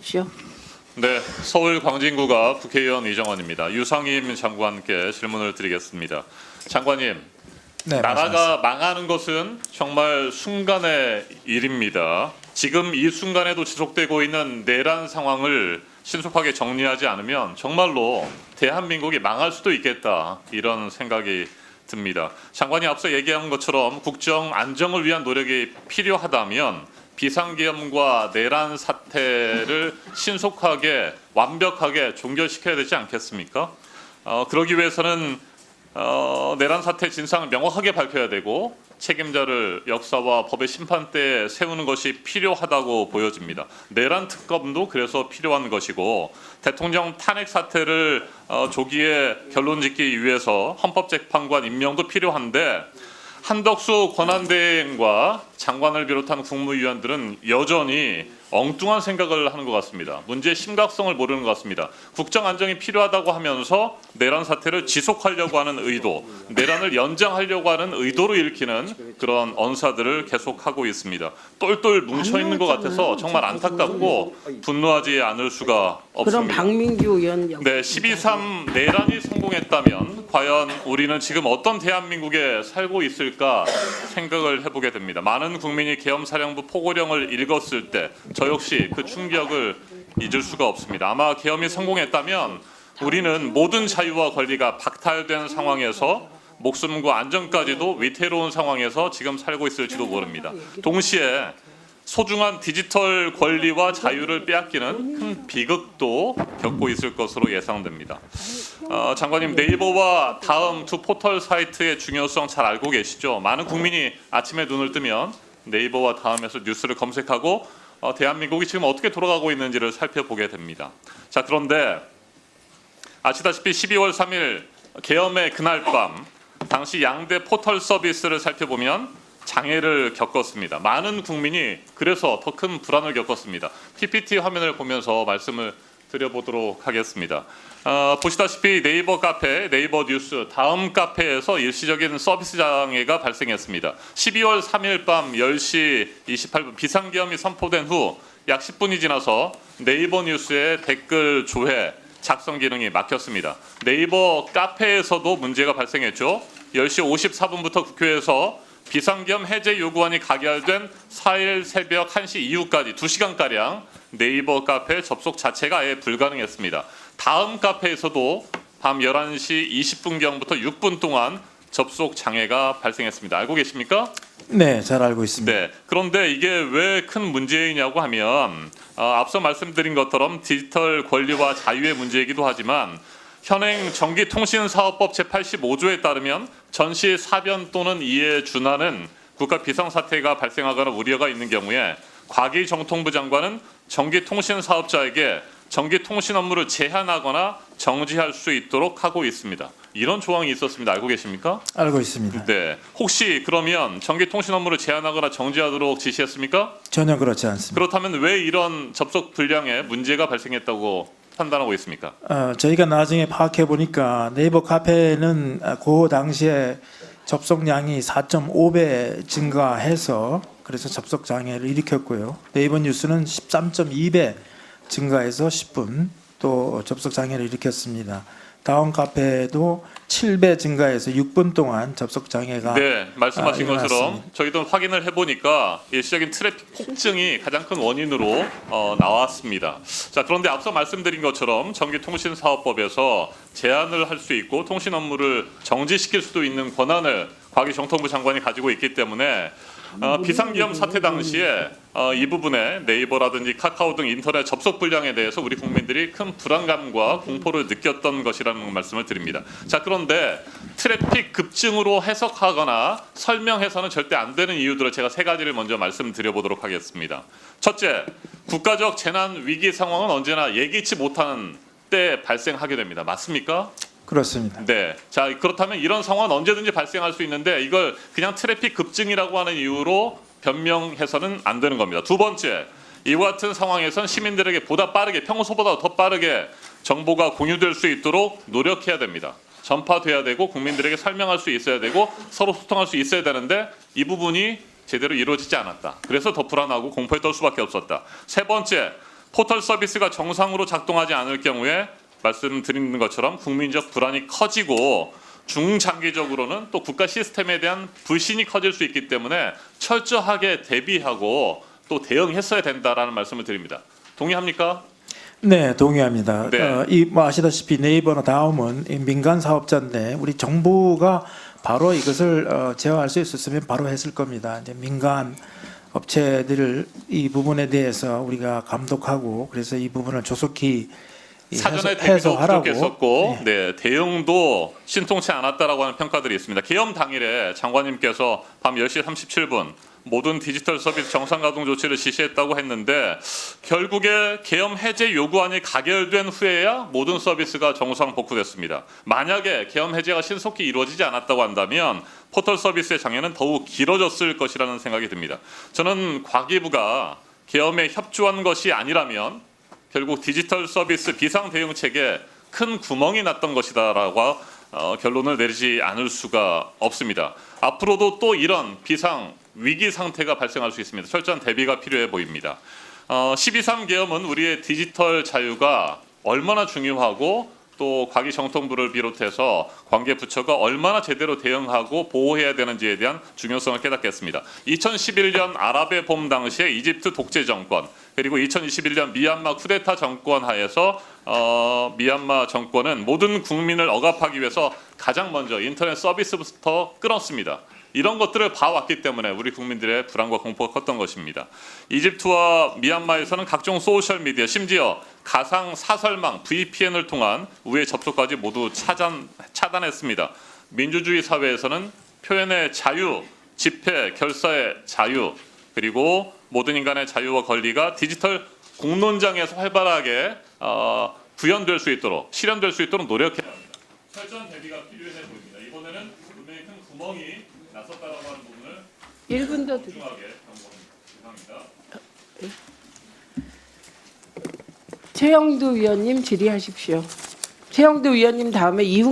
주십시오. 네, 서울 광진구가 국회의원 이정원입니다. 유상임 장관께 질문을 드리겠습니다. 장관님, 네, 나라가 망하는 것은 정말 순간의 일입니다. 지금 이 순간에도 지속되고 있는 내란 상황을 신속하게 정리하지 않으면 정말로 대한민국이 망할 수도 있겠다, 이런 생각이 듭니다. 장관이 앞서 얘기한 것처럼 국정 안정을 위한 노력이 필요하다면 비상계엄과 내란 사태를 신속하게 완벽하게 종결시켜야 되지 않겠습니까? 그러기 위해서는 내란 사태 진상을 명확하게 밝혀야 되고 책임자를 역사와 법의 심판대에 세우는 것이 필요하다고 보여집니다. 내란 특검도 그래서 필요한 것이고 대통령 탄핵 사태를 조기에 결론 짓기 위해서 헌법재판관 임명도 필요한데 한덕수 권한대행과 장관을 비롯한 국무위원들은 여전히 엉뚱한 생각을 하는 것 같습니다. 문제의 심각성을 모르는 것 같습니다. 국정 안정이 필요하다고 하면서 내란 사태를 지속하려고 하는 의도, 내란을 연장하려고 하는 의도로 읽히는 그런 언사들을 계속하고 있습니다. 똘똘 뭉쳐 있는 것 같아서 정말 안타깝고 분노하지 않을 수가 그럼 없습니다. 박민규 의원 네, 12.3 내란이 성공했다면 과연 우리는 지금 어떤 대한민국에 살고 있을까 생각을 해보게 됩니다. 많은 국민이 계엄사령부 포고령을 읽었을 때 저 역시 그 충격을 잊을 수가 없습니다. 아마 계엄이 성공했다면 우리는 모든 자유와 권리가 박탈된 상황에서 목숨과 안전까지도 위태로운 상황에서 지금 살고 있을지도 모릅니다. 동시에 소중한 디지털 권리와 자유를 빼앗기는 큰 비극도 겪고 있을 것으로 예상됩니다. 장관님, 네이버와 다음 두 포털 사이트의 중요성 잘 알고 계시죠? 많은 국민이 아침에 눈을 뜨면 네이버와 다음에서 뉴스를 검색하고 대한민국이 지금 어떻게 돌아가고 있는지를 살펴보게 됩니다. 자, 그런데 아시다시피 12월 3일 계엄의 그날 밤 당시 양대 포털 서비스를 살펴보면 장애를 겪었습니다. 많은 국민이 그래서 더 큰 불안을 겪었습니다. PPT 화면을 보면서 말씀을 드려보도록 하겠습니다. 보시다시피 네이버 카페, 네이버 뉴스, 다음 카페에서 일시적인 서비스 장애가 발생했습니다. 12월 3일 밤 10시 28분 비상계엄이 선포된 후 약 10분이 지나서 네이버 뉴스의 댓글 조회 작성 기능이 막혔습니다. 네이버 카페에서도 문제가 발생했죠. 10시 54분부터 국회에서 비상계엄 해제 요구안이 가결된 4일 새벽 1시 이후까지 2시간가량 네이버 카페 접속 자체가 아예 불가능했습니다. 다음 카페에서도 밤 11시 20분경부터 6분 동안 접속 장애가 발생했습니다. 알고 계십니까? 네, 잘 알고 있습니다. 네. 그런데 이게 왜 큰 문제이냐고 하면 앞서 말씀드린 것처럼 디지털 권리와 자유의 문제이기도 하지만 현행 전기통신사업법 제85조에 따르면 전시 사변 또는 이에 준하는 국가 비상사태가 발생하거나 우려가 있는 경우에 과기정통부 장관은 전기통신사업자에게 전기통신 업무를 제한하거나 정지할 수 있도록 하고 있습니다. 이런 조항이 있었습니다. 알고 계십니까? 알고 있습니다. 네. 혹시 그러면 전기통신 업무를 제한하거나 정지하도록 지시했습니까? 전혀 그렇지 않습니다. 그렇다면 왜 이런 접속 불량에 문제가 발생했다고 판단하고 있습니까? 저희가 나중에 파악해 보니까 네이버 카페는 그 당시에 접속량이 4.5배 증가해서 그래서 접속 장애를 일으켰고요. 네이버 뉴스는 13.2배 증가해서 10분 또 접속 장애를 일으켰습니다. 다음 카페도 7배 증가해서 6분 동안 접속 장애가 네, 말씀하신 것처럼 일어났습니다. 저희도 확인을 해보니까 일시적인 트래픽 폭증이 가장 큰 원인으로 나왔습니다. 자, 그런데 앞서 말씀드린 것처럼 전기통신사업법에서 제한을 할 수 있고 통신 업무를 정지시킬 수도 있는 권한을 과기정통부 장관이 가지고 있기 때문에 비상계엄 사태 당시에 이 부분에 네이버라든지 카카오 등 인터넷 접속 불량에 대해서 우리 국민들이 큰 불안감과 공포를 느꼈던 것이라는 말씀을 드립니다. 자, 그런데 트래픽 급증으로 해석하거나 설명해서는 절대 안 되는 이유들을 제가 세 가지를 먼저 말씀드려보도록 하겠습니다. 첫째, 국가적 재난 위기 상황은 언제나 예기치 못하는 때 발생하게 됩니다. 맞습니까? 그렇습니다. 네. 자, 그렇다면 이런 상황은 언제든지 발생할 수 있는데 이걸 그냥 트래픽 급증이라고 하는 이유로 변명해서는 안 되는 겁니다. 두 번째, 이와 같은 상황에선 시민들에게 보다 빠르게, 평소보다 더 빠르게 정보가 공유될 수 있도록 노력해야 됩니다. 전파돼야 되고 국민들에게 설명할 수 있어야 되고 서로 소통할 수 있어야 되는데 이 부분이 제대로 이루어지지 않았다. 그래서 더 불안하고 공포에 떨 수밖에 없었다. 세 번째, 포털 서비스가 정상으로 작동하지 않을 경우에 말씀드린 것처럼 국민적 불안이 커지고 중장기적으로는 또 국가 시스템에 대한 불신이 커질 수 있기 때문에 철저하게 대비하고 또 대응했어야 된다라는 말씀을 드립니다. 동의합니까? 네, 동의합니다. 네. 뭐 아시다시피 네이버나 다음은 이 민간 사업자인데 우리 정부가 바로 이것을 제어할 수 있었으면 바로 했을 겁니다. 이제 민간 업체들을 이 부분에 대해서 우리가 감독하고 그래서 이 부분을 조속히 사전에 대비도 해소하라고. 부족했었고 네, 대응도 신통치 않았다라고 하는 평가들이 있습니다. 개엄 당일에 장관님께서 밤 10시 37분 모든 디지털 서비스 정상 가동 조치를 지시했다고 했는데 결국에 계엄 해제 요구안이 가결된 후에야 모든 서비스가 정상 복구됐습니다. 만약에 계엄 해제가 신속히 이루어지지 않았다고 한다면 포털 서비스의 장애는 더욱 길어졌을 것이라는 생각이 듭니다. 저는 과기부가 계엄에 협조한 것이 아니라면 결국 디지털 서비스 비상 대응 체계에 큰 구멍이 났던 것이다라고 결론을 내리지 않을 수가 없습니다. 앞으로도 또 이런 비상 위기 상태가 발생할 수 있습니다. 철저한 대비가 필요해 보입니다. 12.3 계엄은 우리의 디지털 자유가 얼마나 중요하고 또 과기정통부를 비롯해서 관계 부처가 얼마나 제대로 대응하고 보호해야 되는지에 대한 중요성을 깨닫게 했습니다. 2011년 아랍의 봄 당시에 이집트 독재 정권 그리고 2021년 미얀마 쿠데타 정권 하에서 미얀마 정권은 모든 국민을 억압하기 위해서 가장 먼저 인터넷 서비스부터 끊었습니다. 이런 것들을 봐왔기 때문에 우리 국민들의 불안과 공포가 컸던 것입니다. 이집트와 미얀마에서는 각종 소셜미디어 심지어 가상 사설망 VPN을 통한 우회 접속까지 모두 차단했습니다. 민주주의 사회에서는 표현의 자유, 집회, 결사의 자유 그리고 모든 인간의 자유와 권리가 디지털 공론장에서 활발하게 구현될 수 있도록 실현될 수 있도록 노력해야 합니다. 철저한 대비가 필요해 보입니다. 이번에는 분명히 큰 구멍이 났었다라고 하는 부분을 1분 더 드릴게요. 중하게 경고합니다. 최영두 위원님 질의하십시오. 최영두 위원님 다음에 이훈